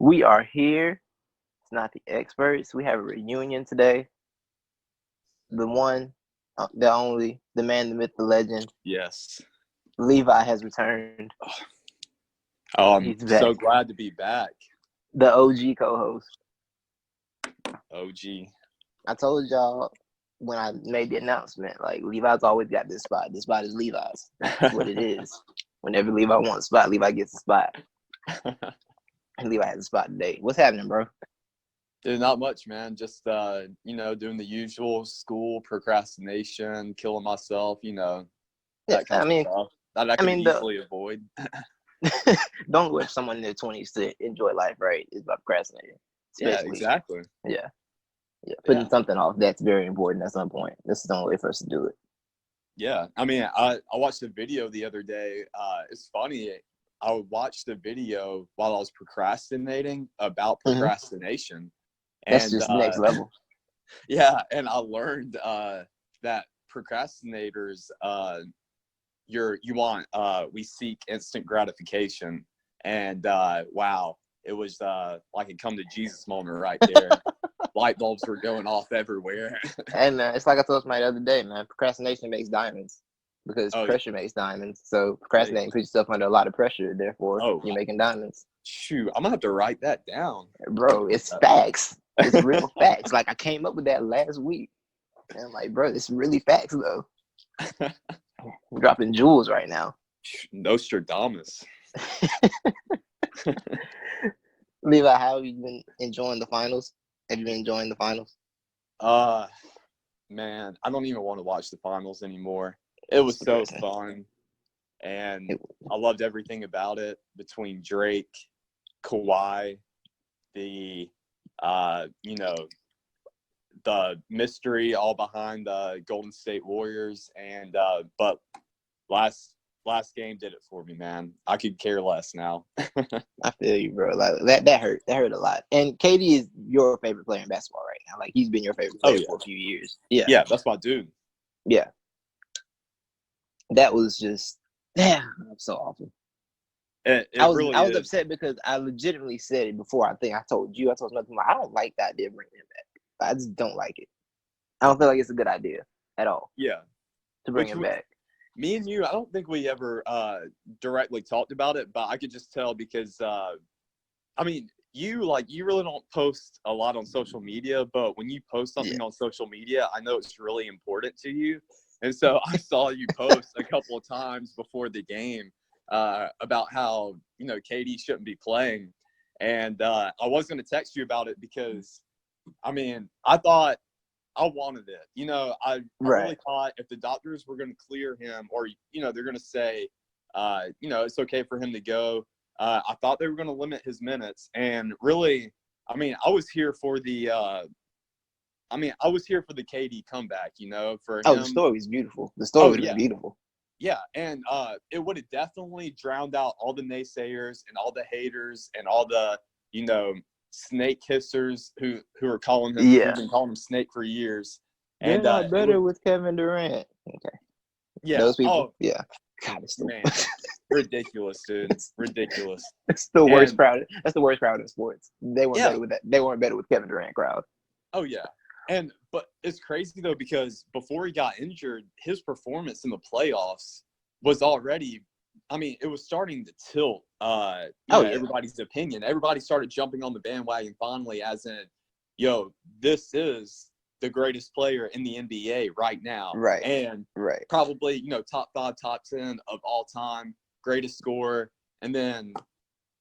We are here. It's not the experts. We have a reunion today. The one, the only, the man, the myth, the legend. Yes. Levi has returned. Oh, I'm He's back. so glad to be back. The OG co-host. OG. I told y'all when I made the announcement, like, Levi's always got this spot. This spot is Levi's. That's what it is. Whenever Levi wants a spot, Levi gets a spot. And Levi has a spot today. What's happening, bro? Dude, not much, man. Just, doing the usual school procrastination, killing myself, that kind of stuff that I can easily avoid. Don't wish someone in their 20s to enjoy life, right? It's about procrastinating. Yeah, exactly. Yeah. Putting something off, that's very important at some point. This is the only way for us to do it. Yeah. I mean, I watched a video the other day. It's funny. I watched the video while I was procrastinating about procrastination. That's just next level. Yeah, and I learned that procrastinators, we seek instant gratification, and wow, it was like a come to Jesus moment right there. Light bulbs were going off everywhere. And it's like I told somebody the other day, man. Procrastination makes diamonds because pressure makes diamonds. So procrastinating puts yourself under a lot of pressure. Therefore, you're making diamonds. Shoot, I'm gonna have to write that down, bro. It's facts. It's real facts. Like, I came up with that last week. And I'm like, bro, it's really facts, though. We're dropping jewels right now. Nostradamus. Levi, how have you been enjoying the finals? Have you been enjoying the finals? Man, I don't even want to watch the finals anymore. It was so fun. And I loved everything about it, between Drake, Kawhi, the mystery all behind the Golden State Warriors, and but last game did it for me, man. I could care less now. I feel you, bro. Like that hurt. That hurt a lot. And KD is your favorite player in basketball right now. Like, he's been your favorite player for a few years. Yeah, that's my dude. Yeah, that was just so awful. I was upset because I legitimately said it before. I told nothing. I don't like the idea of bringing him back. I just don't like it. I don't feel like it's a good idea at all. Yeah, to bring him back. Me and you, I don't think we ever directly talked about it, but I could just tell because, you really don't post a lot on social media, but when you post something on social media, I know it's really important to you. And so I saw you post a couple of times before the game about how, KD shouldn't be playing. And I was going to text you about it because, I thought I wanted it. I really thought if the doctors were going to clear him, or, they're going to say, it's okay for him to go. I thought they were going to limit his minutes. And really, I was here for the KD comeback, for him. The story was beautiful. The story was beautiful. Yeah, and it would have definitely drowned out all the naysayers and all the haters and all the, snake kissers who are calling him, who've been calling him Snake for years. They're not better with Kevin Durant. Okay. Yeah. Those people. Yeah. God, it's man, ridiculous, dude. Ridiculous. It's the worst crowd. That's the worst crowd in sports. They weren't better with that. They weren't better with Kevin Durant crowd. Oh yeah. But it's crazy though, because before he got injured, his performance in the playoffs was already, it was starting to tilt everybody's opinion. Everybody started jumping on the bandwagon finally, as in, this is the greatest player in the NBA right now. Right. And probably, top 5, top 10 of all time, greatest scorer. And then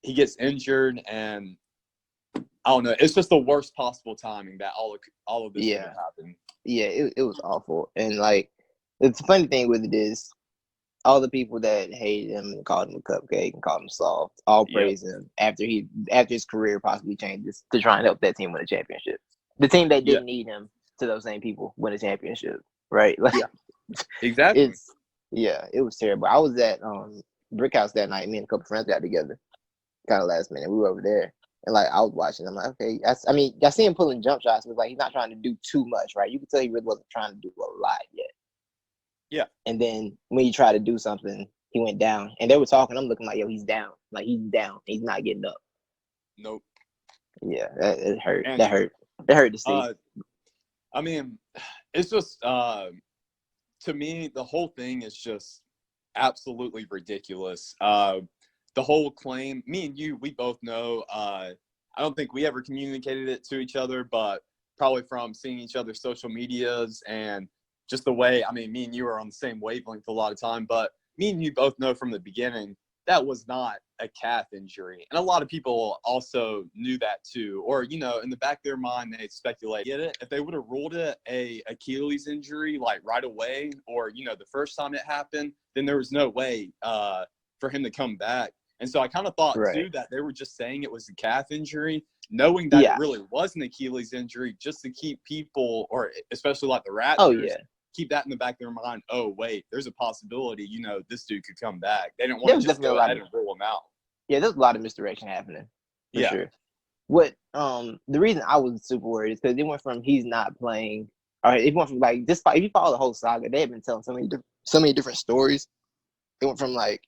he gets injured, and I don't know. It's just the worst possible timing that all of this would have happened. Yeah, it was awful. And, like, the funny thing with it is, all the people that hated him and called him a cupcake and called him soft all praise him after his career possibly changes to try and help that team win a championship. The team that didn't need him, to those same people, win a championship, right? Like, exactly. It was terrible. I was at Brick House that night. Me and a couple friends got together, kind of last minute. We were over there. And, like, I was watching. I'm like, okay. I see him pulling jump shots. But, like, he's not trying to do too much, right? You could tell he really wasn't trying to do a lot yet. Yeah. And then when he tried to do something, he went down. And they were talking. I'm looking like, yo, he's down. Like, he's down. He's not getting up. Nope. Yeah, it hurt. And That hurt. That hurt to see. I mean, it's just to me, the whole thing is just absolutely ridiculous. The whole claim, me and you, we both know. I don't think we ever communicated it to each other, but probably from seeing each other's social medias and just the way. I mean, me and you are on the same wavelength a lot of time, but me and you both know from the beginning that was not a calf injury. And a lot of people also knew that too. Or, you know, in the back of their mind, they speculate, get it? If they would have ruled it a Achilles injury, like right away, or, you know, the first time it happened, then there was no way for him to come back. And so I kind of thought too that they were just saying it was a calf injury, knowing that it really was an Achilles injury, just to keep people, or especially like the Raptors, keep that in the back of their mind. Oh, wait, there's a possibility, you know, this dude could come back. They didn't want to just go ahead and rule him out. Yeah, there's a lot of misdirection happening. For sure. What the reason I was super worried is because it went from he's not playing, or it went from like this. If you follow the whole saga, they have been telling so many different stories. It went from like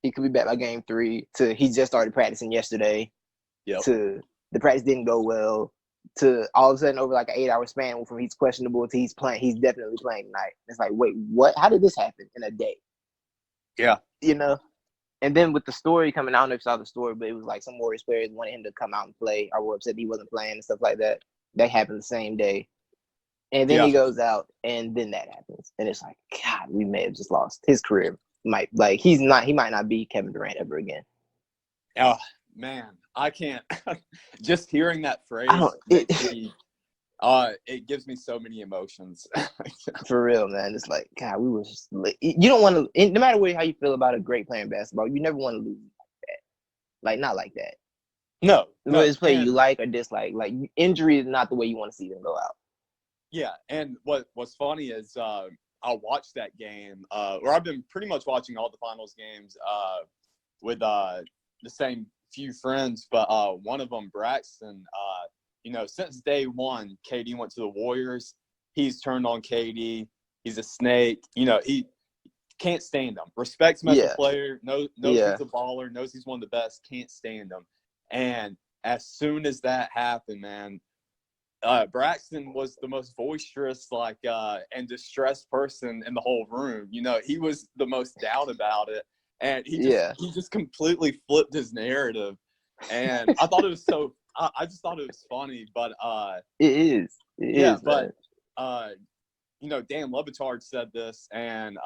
he could be back by game 3 to he just started practicing yesterday. To the practice didn't go well. To all of a sudden over like an 8-hour span from he's questionable to he's definitely playing tonight. It's like, wait, what? How did this happen in a day? Yeah. You know? And then with the story coming out, I don't know if you saw the story, but it was like some Warriors players wanted him to come out and play or were upset he wasn't playing and stuff like that. That happened the same day. And then he goes out and then that happens. And it's like, God, we may have just lost his career. He might not be Kevin Durant ever again. Oh, man. I can't. Just hearing that phrase, it gives me so many emotions. For real, man. It's like, God, we was just, you don't want to, no matter how you feel about a great player in basketball, you never want to lose like that. Like, not like that. No. Whether it's play you like or dislike, like, injury is not the way you want to see them go out. Yeah, and what's funny is I watched that game, or I've been pretty much watching all the finals games with the same few friends, but one of them, Braxton, you know, since day one, KD went to the Warriors. He's turned on KD. He's a snake. You know, he can't stand him. Respects him as a player. Knows he's a baller. Knows he's one of the best. Can't stand him. And as soon as that happened, man, Braxton was the most boisterous, and distressed person in the whole room. You know, he was the most down about it. And he just completely flipped his narrative. And I thought it was I just thought it was funny, but it is. But you know, Dan Le Batard said this, and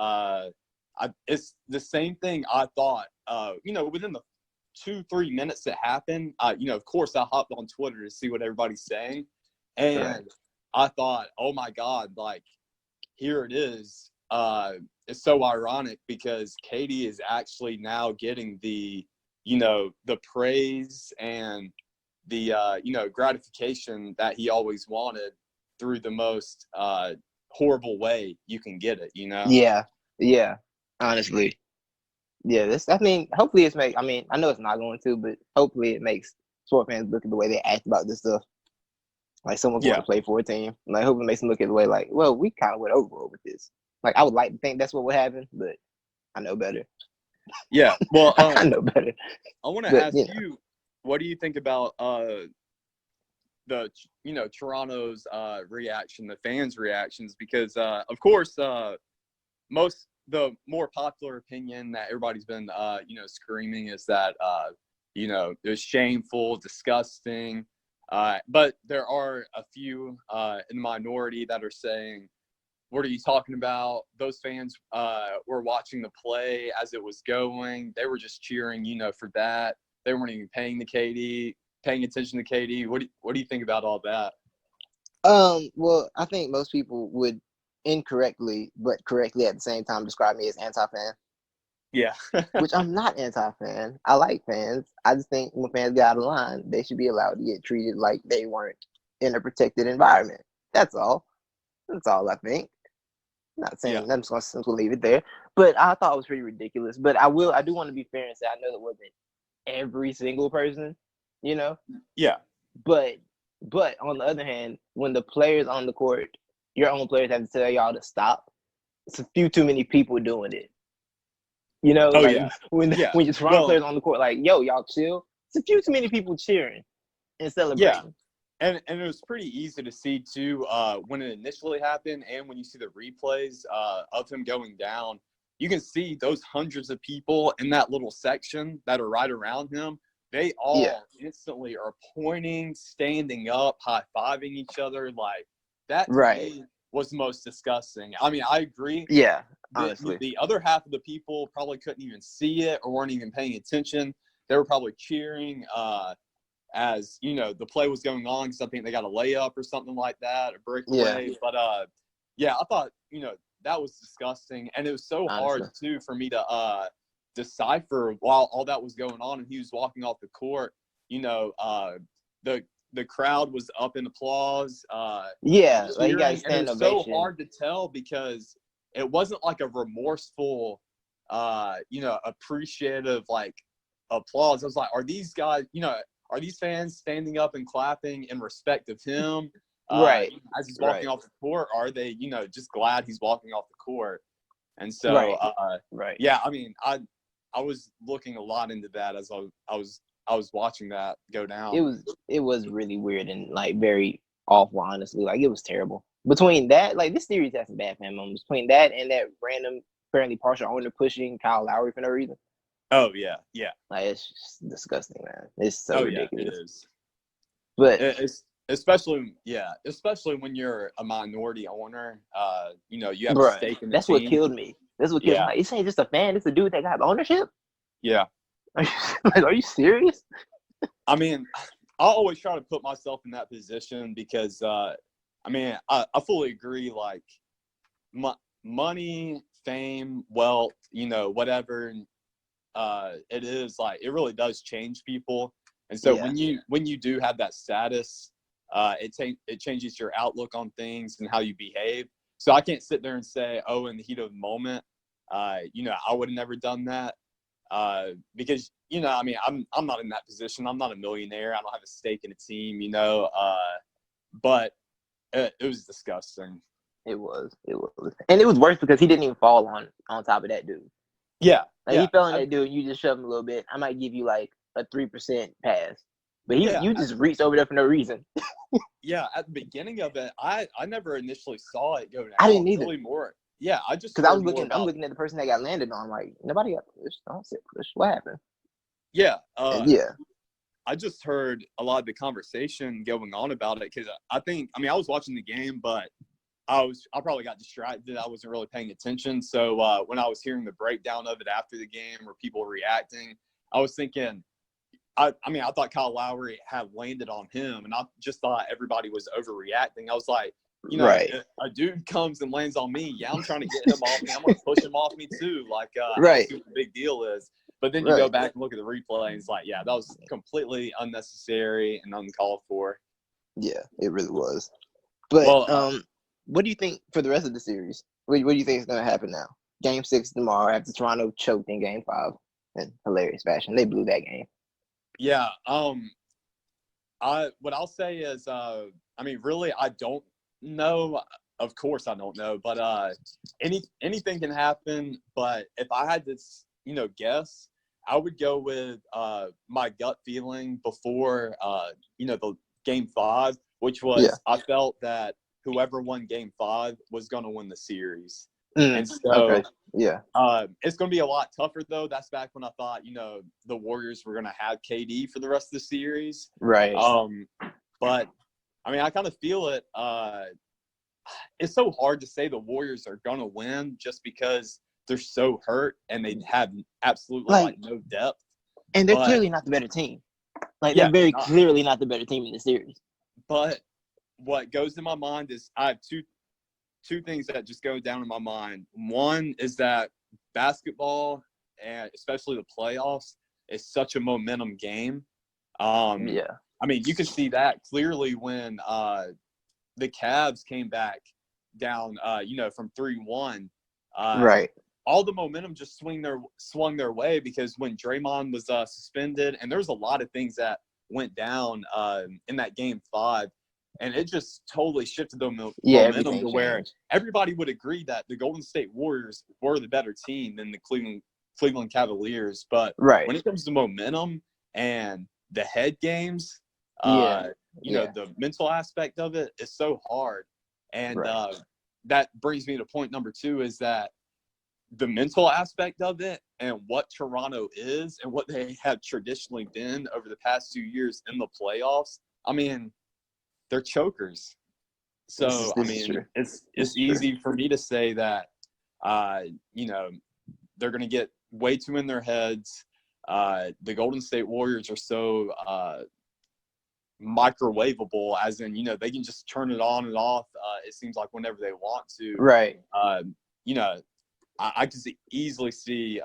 it's the same thing I thought. You know, within the 2-3 minutes that happened, you know, of course, I hopped on Twitter to see what everybody's saying, and I thought, oh my God, like here it is. It's so ironic because KD is actually now getting the, you know, the praise and the, you know, gratification that he always wanted through the most horrible way you can get it, you know? Yeah, honestly. Yeah, hopefully I know it's not going to, but hopefully it makes sport fans look at the way they act about this stuff. Like someone's going to play for a team. Like, I hope it makes them look at the way like, well, we kind of went overboard with this. Like, I would like to think that's what would happen, but I know better. Yeah, well, I know better. I want to ask you, what do you think about the, you know, Toronto's reaction, the fans' reactions? Because, of course, the more popular opinion that everybody's been, you know, screaming is that, you know, it was shameful, disgusting. But there are a few in the minority that are saying, what are you talking about? Those fans were watching the play as it was going. They were just cheering, you know, for that. They weren't even paying attention to KD. What do you think about all that? Well, I think most people would incorrectly, but correctly at the same time, describe me as anti-fan. Yeah. Which I'm not anti-fan. I like fans. I just think when fans get out of line, they should be allowed to get treated like they weren't in a protected environment. That's all. That's all I think. Not saying I'm just going to leave it there. But I thought it was pretty ridiculous. But I do want to be fair and say I know that wasn't every single person, you know? Yeah. But on the other hand, when the players on the court, your own players have to tell y'all to stop, it's a few too many people doing it. You know, when your Toronto players on the court, like, yo, y'all chill. It's a few too many people cheering. and Yeah. celebrating. And it was pretty easy to see, too, when it initially happened and when you see the replays of him going down. You can see those hundreds of people in that little section that are right around him. They all instantly are pointing, standing up, high-fiving each other. Like, that to me was the most disgusting. I mean, I agree. Yeah, honestly. The other half of the people probably couldn't even see it or weren't even paying attention. They were probably cheering as, you know, the play was going on because I think they got a layup or something like that, a breakaway. Yeah. But, yeah, I thought, you know, that was disgusting. And it was so hard, too, for me to decipher while all that was going on and he was walking off the court. You know, the crowd was up in applause. Yeah, like you got and it was so hard to tell because it wasn't like a remorseful, you know, appreciative, like, applause. I was like, are these guys, you know, are these fans standing up and clapping in respect of him as he's walking off the court? Or are they, you know, just glad he's walking off the court? And so, yeah, I mean, I was looking a lot into that as I was watching that go down. It was really weird and like very awful, honestly. Like it was terrible. Between that, like this series has some bad fan moments. Between that and that random, apparently partial owner pushing Kyle Lowry for no reason. Oh yeah, yeah. Like it's just disgusting, man. It's so ridiculous. Yeah, it is. But it's especially when you're a minority owner. You know, you have a stake in the that's team. what killed me. That's what killed me. Like, this ain't just a fan. It's a dude that got ownership. Yeah. Like, are you serious? I mean, I always try to put myself in that position because, I mean, I fully agree. Like, money, fame, wealth, you know, whatever it is, like, it really does change people. And so when you do have that status, it changes your outlook on things and how you behave. So I can't sit there and say, oh, in the heat of the moment, you know, I would have never done that. Because, you know, I mean, I'm not in that position. I'm not a millionaire. I don't have a stake in a team, you know, but it was disgusting. It was. And it was worse because he didn't even fall on top of that dude. Yeah. Like he fell on that dude and you just shoved him a little bit. I might give you like a 3% pass. But you just reached over there for no reason. Yeah, at the beginning of it, I never initially saw it go down. I didn't either. Really more. Yeah, I just because I'm looking at the person that got landed on. Like nobody got pushed. Don't sit pushed. What happened? Yeah. Yeah. I just heard a lot of the conversation going on about it because I was watching the game, but I probably got distracted. I wasn't really paying attention. So when I was hearing the breakdown of it after the game or people reacting, I was thinking, I thought Kyle Lowry had landed on him, and I just thought everybody was overreacting. I was like, you know, if a dude comes and lands on me, I'm trying to get him off me. I'm going to push him off me too. Like, I see what the big deal is. But then you go back and look at the replay, and it's like, yeah, that was completely unnecessary and uncalled for. Yeah, it really was. But what do you think for the rest of the series? What do you think is going to happen now? Game 6 tomorrow after Toronto choked in Game 5 in hilarious fashion. They blew that game. Yeah. What I'll say is, really, I don't know. Of course, I don't know. But anything can happen. But if I had to, you know, guess, I would go with my gut feeling before, you know, the Game 5, which was I felt that whoever won Game 5 was going to win the series. And so, it's going to be a lot tougher, though. That's back when I thought, you know, the Warriors were going to have KD for the rest of the series. Right. But, I mean, I kind of feel it. It's so hard to say the Warriors are going to win just because they're so hurt and they have absolutely no depth. And they're clearly not the better team. Like, they're very clearly not the better team in the series. But what goes in my mind is I have two things that just go down in my mind. One is that basketball, and especially the playoffs, is such a momentum game. I mean, you can see that clearly when the Cavs came back down, you know, from 3-1. All the momentum just swung their way because when Draymond was suspended, and there was a lot of things that went down in that Game 5. And it just totally shifted the momentum to where everybody would agree that the Golden State Warriors were the better team than the Cleveland Cavaliers. But when it comes to momentum and the head games, The mental aspect of it is so hard. And that brings me to point number 2 is that the mental aspect of it and what Toronto is and what they have traditionally been over the past 2 years in the playoffs. I mean, they're chokers. So, it's easy for me to say that, they're going to get way too in their heads. The Golden State Warriors are so microwavable, as in, they can just turn it on and off. It seems like whenever they want to. Right. I can easily see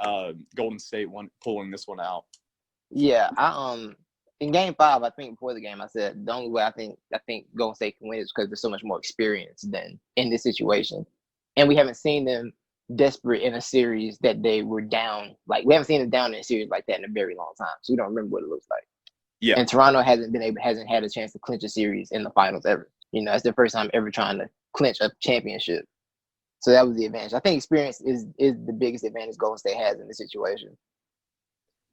Golden State pulling this one out. Yeah, in Game 5, I think before the game, I said the only way I think Golden State can win is because there's so much more experience than in this situation, and we haven't seen them desperate in a series that they were down. Like, we haven't seen them down in a series like that in a very long time, so we don't remember what it looks like. Yeah, and Toronto hasn't had a chance to clinch a series in the finals ever. It's their first time ever trying to clinch a championship. So that was the advantage. I think experience is the biggest advantage Golden State has in this situation.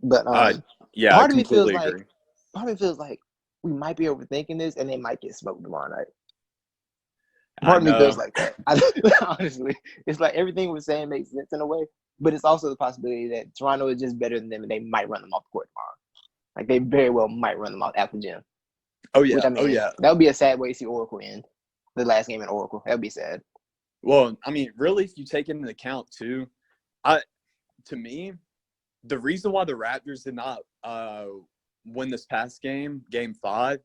But I completely agree. Part of me feels like we might be overthinking this, and they might get smoked tomorrow night. Part of me feels like that. Honestly, it's like everything we're saying makes sense in a way, but it's also the possibility that Toronto is just better than them, and they might run them off the court tomorrow. Like, they very well might run them off at the gym. Oh yeah, that would be a sad way to see Oracle end the last game in Oracle. That would be sad. Well, I mean, really, if you take into account too, to me, the reason why the Raptors did not win this past game, Game 5,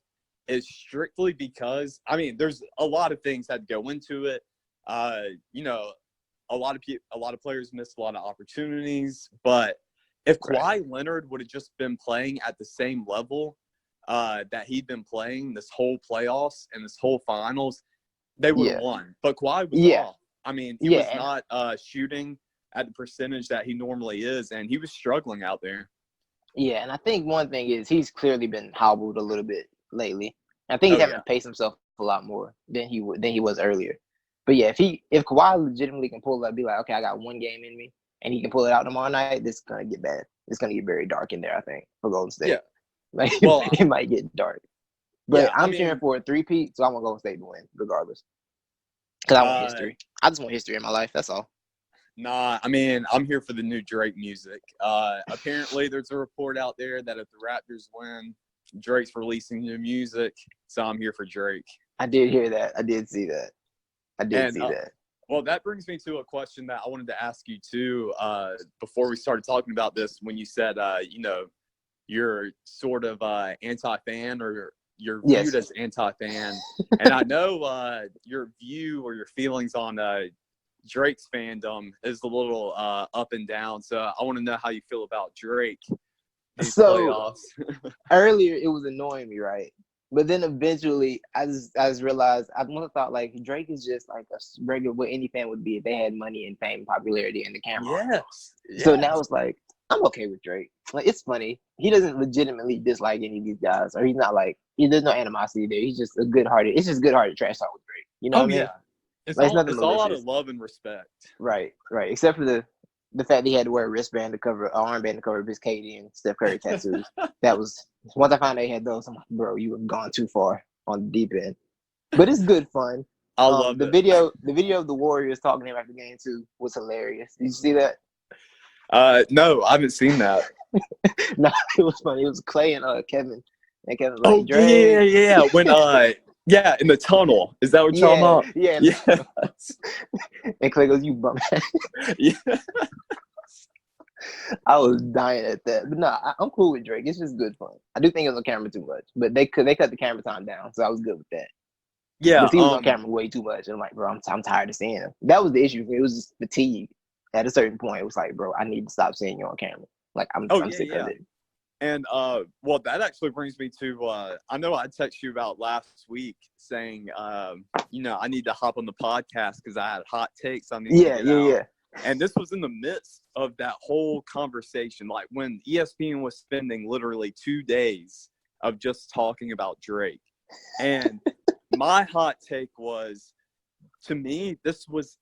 is strictly because, I mean, there's a lot of things that go into it. A lot of players missed a lot of opportunities, but if Kawhi Leonard would have just been playing at the same level that he'd been playing this whole playoffs and this whole finals, they would have won. But Kawhi was off. I mean, he was not shooting at the percentage that he normally is, and he was struggling out there. Yeah, and I think one thing is he's clearly been hobbled a little bit lately. I think he's having to pace himself a lot more than he was earlier. But yeah, if Kawhi legitimately can pull up, be like, okay, I got one game in me, and he can pull it out tomorrow night, this is gonna get bad. It's gonna get very dark in there, I think, for Golden State. Yeah. Like, it might get dark. But I'm cheering for a three-peat, so I want Golden State to win, regardless. Because I want history. I just want history in my life. That's all. Nah, I mean, I'm here for the new Drake music. Apparently, there's a report out there that if the Raptors win, Drake's releasing new music. So I'm here for Drake. I did hear that. I did see that. Well, that brings me to a question that I wanted to ask you, too, before we started talking about this, when you said, you're sort of anti-fan or you're viewed as anti-fan. And I know your view or your feelings on Drake's fandom is a little up and down. So I want to know how you feel about Drake these playoffs. Earlier, it was annoying me, right? But then eventually, I just realized, I thought, like, Drake is just like a regular, what any fan would be if they had money and fame, popularity, and the camera. Yes. So now it's like, I'm okay with Drake. Like, it's funny. He doesn't legitimately dislike any of these guys, or he's not like, there's no animosity there. He's just it's just good-hearted trash talk with Drake. You know what I mean? Yeah. It's all out of love and respect. Right. Except for the fact that he had to wear a wristband to cover, an armband to cover his KD and Steph Curry tattoos. That was, once I found out he had those, I'm like, bro, you have gone too far on the deep end. But it's good fun. I love the it. video of the Warriors talking to him after the game too was hilarious. Did you see that? No, I haven't seen that. No, it was funny. It was Clay and Kevin. And Kevin was like, oh, yeah. When in the tunnel. Is that what you're talking about? Yeah. Yes. And Clay goes, you bum. Yeah. I was dying at that. But no, I'm cool with Drake. It's just good fun. I do think it was on camera too much. But they cut the camera time down, so I was good with that. Yeah. Because he was on camera way too much. And I'm like, bro, I'm tired of seeing him. That was the issue. It was just fatigue. At a certain point, it was like, bro, I need to stop seeing you on camera. Like, I'm sick of it. And, well, that actually brings me to, I know I texted you about last week saying, I need to hop on the podcast because I had hot takes on these. Yeah. And this was in the midst of that whole conversation, like when ESPN was spending literally 2 days of just talking about Drake. And my hot take was, to me, this was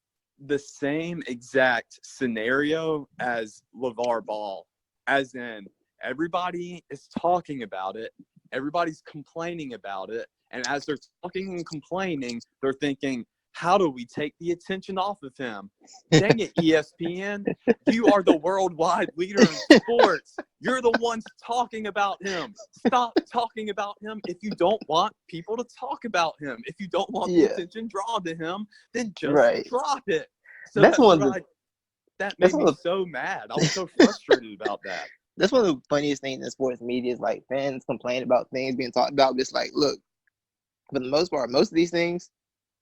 the same exact scenario as LeVar Ball, as in everybody is talking about it. everybody's complaining about it. And as they're talking and complaining, they're thinking, how do we take the attention off of him? Dang it, ESPN. You are the worldwide leader in sports. You're the ones talking about him. Stop talking about him if you don't want people to talk about him. If you don't want the attention drawn to him, then just drop it. So that made me so mad. I was so frustrated about that. That's one of the funniest things in sports media is like fans complain about things being talked about. It's like, look, for the most part, most of these things,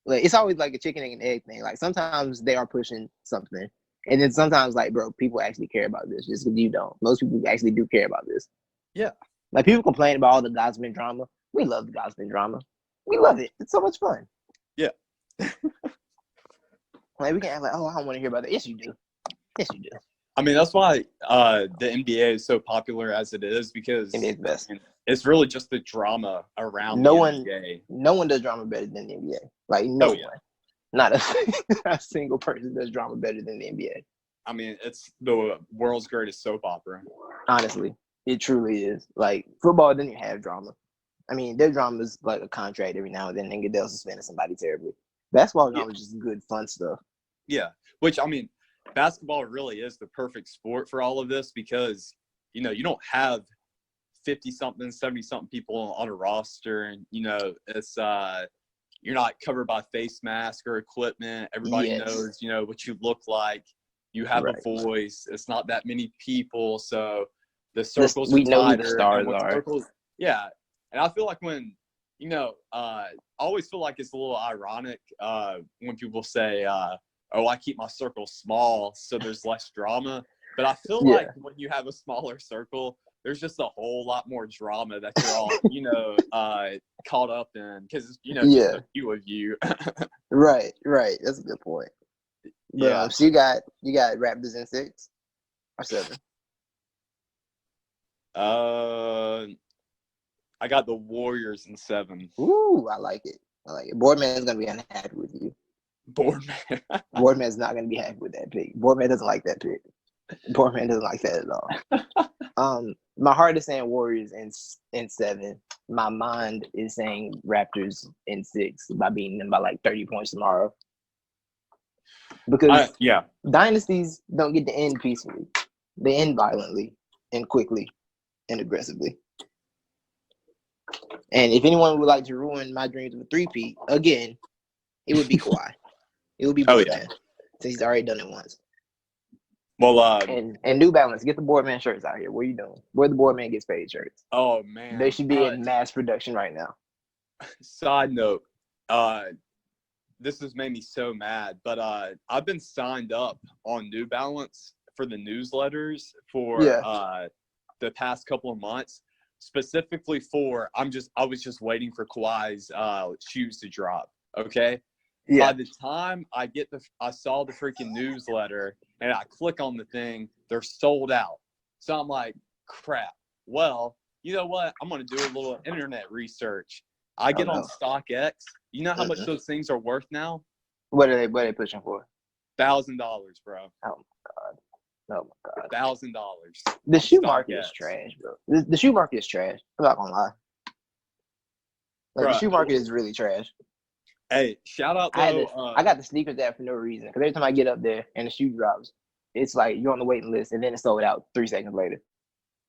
like, it's always like a chicken and egg thing. Like, sometimes they are pushing something, and then sometimes, like, bro, people actually care about this. Just because you don't. Most people actually do care about this. Yeah. Like, people complain about all the gossiping drama. We love the gossiping drama. We love it. It's so much fun. Yeah. Like, we can act like, oh, I don't want to hear about it. Yes, you do. Yes, you do. I mean, that's why the NBA is so popular as it is, because NBA's best. It's really just the drama around the NBA. No one does drama better than the NBA. Like, no one. Not a single person does drama better than the NBA. I mean, it's the world's greatest soap opera. Honestly, it truly is. Like, football doesn't even have drama. I mean, their drama is like a contract every now and then, and they'll suspend somebody terribly. Basketball drama is just good, fun stuff. Yeah, which, I mean, basketball really is the perfect sport for all of this, because, you know, you don't have 50-something, 70-something people on a roster, and, you know, it's you're not covered by face mask or equipment. Everybody knows, you know, what you look like. You have a voice. It's not that many people, so the circles are tighter. The stars are. And I feel like when, you know, I always feel like it's a little ironic when people say, oh, I keep my circle small so there's less drama. But I feel like when you have a smaller circle, there's just a whole lot more drama that you're all, you know, caught up in, because, you know, just a few of you. Right. That's a good point. But, so you got Raptors in 6 or 7? I got the Warriors in 7. Ooh, I like it. Boardman's gonna be unhappy with you. Boardman's not gonna be happy with that pick. Boardman doesn't like that pick. Boardman doesn't like that at all. My heart is saying Warriors in 7. My mind is saying Raptors in 6 by beating them by like 30 points tomorrow. Because dynasties don't get to end peacefully. They end violently and quickly and aggressively. And if anyone would like to ruin my dreams of a 3-peat again, it would be Kawhi. It would be Boardman, since he's already done it once. Well, and New Balance, get the Boardman shirts out here. What are you doing? Where the Boardman gets paid shirts? Oh man, they should be in mass production right now. Side note, this has made me so mad, but I've been signed up on New Balance for the newsletters for the past couple of months, specifically for I was just waiting for Kawhi's shoes to drop. Okay. By the time I saw the freaking newsletter and I click on the thing, they're sold out. So I'm like, crap. Well, you know what? I'm going to do a little internet research. I get on StockX. You know how much those things are worth now? What are they pushing for? $1,000, bro. Oh my god. $1,000. The shoe market is trash, bro. The shoe market is trash. I'm not gonna lie. The shoe market is really trash. Hey, shout out though. I got the sneakers there for no reason. Because every time I get up there and the shoe drops, it's like you're on the waiting list, and then it's sold out 3 seconds later.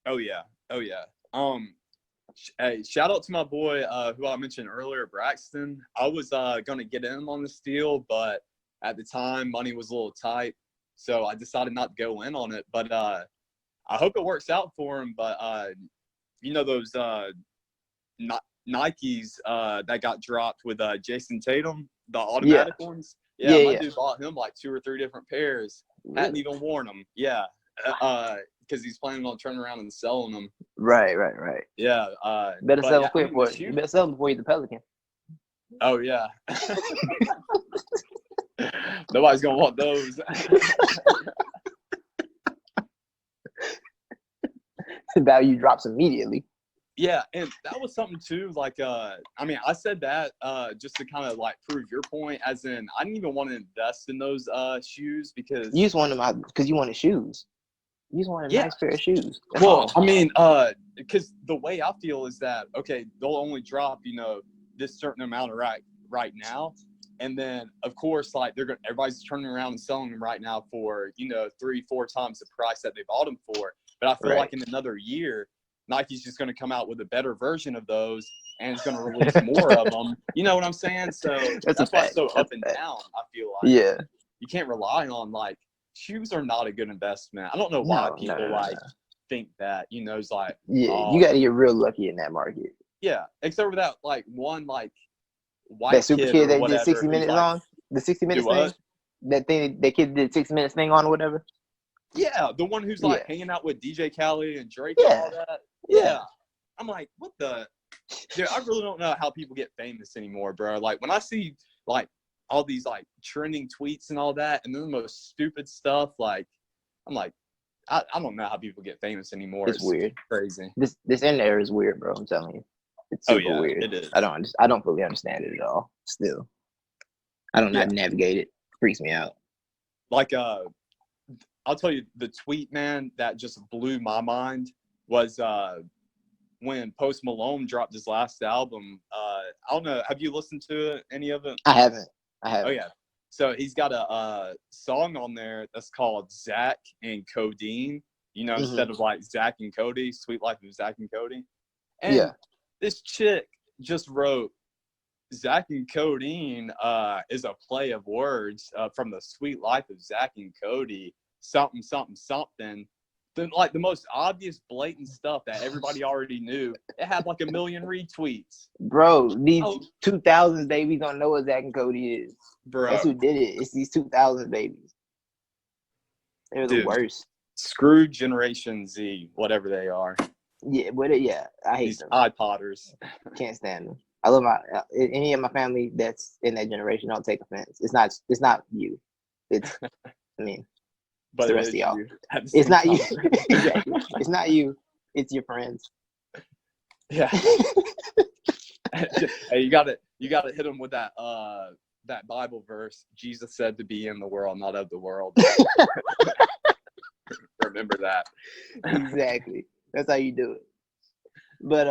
Oh yeah. Hey, shout out to my boy who I mentioned earlier, Braxton. I was gonna get in on this deal, but at the time money was a little tight, so I decided not to go in on it. But I hope it works out for him. But you know those Nikes that got dropped with Jason Tatum, the automatic ones. My dude bought him like 2 or 3 different pairs. Really? Hadn't even worn them. Yeah, because he's planning on turning around and selling them. Right. Yeah. Better sell them quick for it. You better sell them before you're the Pelican. Oh yeah. Nobody's gonna want those. The value drops immediately. Yeah, and that was something too. Like, I mean, I said that just to kind of like prove your point. As in, I didn't even want to invest in those shoes because you just wanted them because you wanted shoes. You just want a nice pair of shoes. That's well, all. I mean, because the way I feel is that, okay, they'll only drop, this certain amount of right now. And then, of course, like everybody's turning around and selling them right now for, 3-4 times the price that they bought them for. But I feel like in another year, Nike's just going to come out with a better version of those and it's going to release more of them. You know what I'm saying? So that's why it's so up and down, I feel like. Yeah. You can't rely on, like, shoes are not a good investment. I don't know why people think that, it's like. Yeah, you got to get real lucky in that market. Yeah, except for that, like, one, like, white that super kid that did 60 minutes on the 60 minutes thing. That thing that kid did 60 minutes thing on or whatever. Yeah, the one who's like hanging out with DJ Khaled and Drake and all that. Yeah, I'm like, what the? Dude, I really don't know how people get famous anymore, bro. Like when I see like all these like trending tweets and all that, and then the most stupid stuff, like I'm like, I don't know how people get famous anymore. It's weird, crazy. This in there is weird, bro. I'm telling you. It's super weird. It is. I don't fully understand it at all. Still, I don't know how to navigate it. Freaks me out. Like, I'll tell you the tweet, man, that just blew my mind was when Post Malone dropped his last album. I don't know. Have you listened to any of it? I haven't. Oh yeah. So he's got a song on there that's called Zach and Codeine. Instead of like Zach and Cody, Sweet Life of Zach and Cody. And this chick just wrote, Zach and Codeine is a play of words from the Sweet Life of Zach and Cody, something, something, something. Then, like, the most obvious, blatant stuff that everybody already knew, it had like 1 million retweets. Bro, these 2000s babies don't know what Zach and Cody is. Bro. That's who did it. It's these 2000s babies. They're the worst. Screw Generation Z, whatever they are. Yeah, but I hate these them. iPodders. Can't stand them. I love any of my family that's in that generation. Don't take offense. It's not you. It's but the rest of y'all. It's not you. Exactly. It's not you. It's your friends. Yeah. Hey, you gotta hit them with that Bible verse. Jesus said to be in the world, not of the world. Remember that. Exactly. That's how you do it. But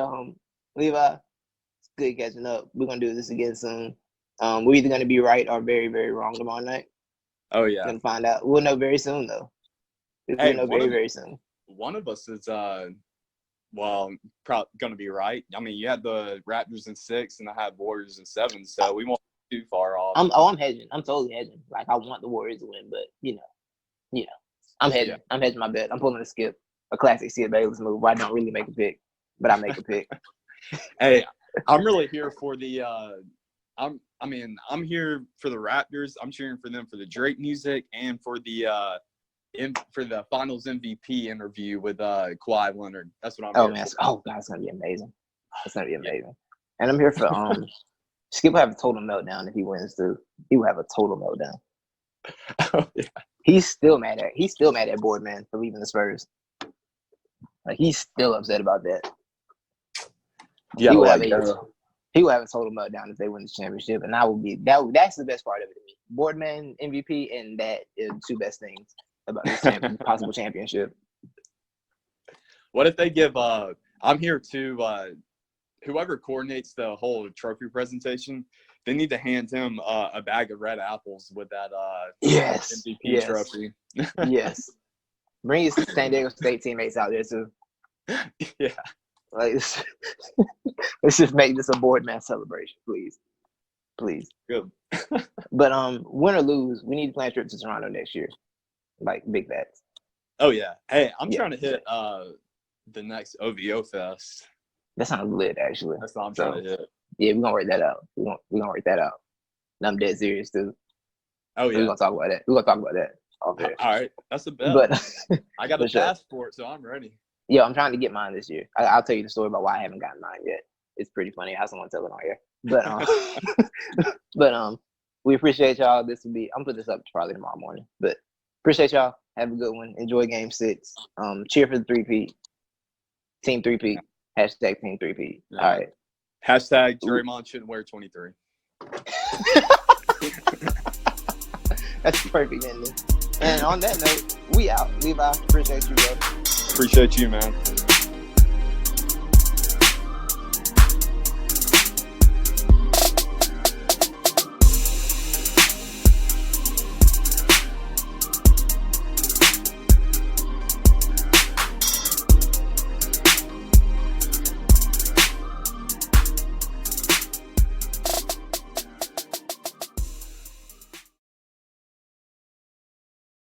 Levi, it's good catching up. We're gonna do this again soon. We're either gonna be right or very, very wrong tomorrow night. Oh yeah. We're gonna find out. We'll know very soon though. We'll know very soon. One of us is probably gonna be right. I mean, you had the Raptors in 6 and I had Warriors in 7, so we won't be too far off. I'm hedging. I'm totally hedging. Like I want the Warriors to win, but I'm hedging. Yeah. I'm hedging my bet. I'm pulling a skip. A classic Sia Bayless move where I don't really make a pick, but I make a pick. Hey, I'm really here for the I'm here for the Raptors. I'm cheering for them for the Drake music and for the Finals MVP interview with Kawhi Leonard. That's what I'm here for. Oh man, it's gonna be amazing. It's gonna be amazing. Yeah. And I'm here for Skip will have a total meltdown if he wins too. He will have a total meltdown. Oh, yeah. He's still mad at Boardman for leaving the Spurs. Like he's still upset about that. Yeah, he will have a total meltdown if they win the championship, and that's the best part of it to me. Boardman MVP, and that is the two best things about this possible championship. What if they give? I'm here too. Whoever coordinates the whole trophy presentation, they need to hand him a bag of red apples with that MVP trophy. Yes. Bring his San Diego State teammates out there too. Yeah. Like let's just make this a Boardman celebration, please. Please. Good. But win or lose, we need to plan a trip to Toronto next year. Like big bets. Oh yeah. Hey, I'm trying to hit the next OVO Fest. That sounds lit, actually. That's what I'm trying to hit. Yeah, we're gonna work that out. We're gonna work that out. And I'm dead serious too. Oh yeah. We're gonna talk about that. All right. That's a bet. But I got a passport, so I'm ready. Yeah, I'm trying to get mine this year. I'll tell you the story about why I haven't gotten mine yet. It's pretty funny. I just don't want to tell it on here. But we appreciate y'all. I'm putting this up probably tomorrow morning. But appreciate y'all. Have a good one. Enjoy Game 6. Cheer for the 3-peat. Team 3-peat. Hashtag Team 3-peat. All right. Hashtag Draymond shouldn't wear 23. That's the perfect ending. And on that note, we out. Levi, appreciate you, bro. Appreciate you, man.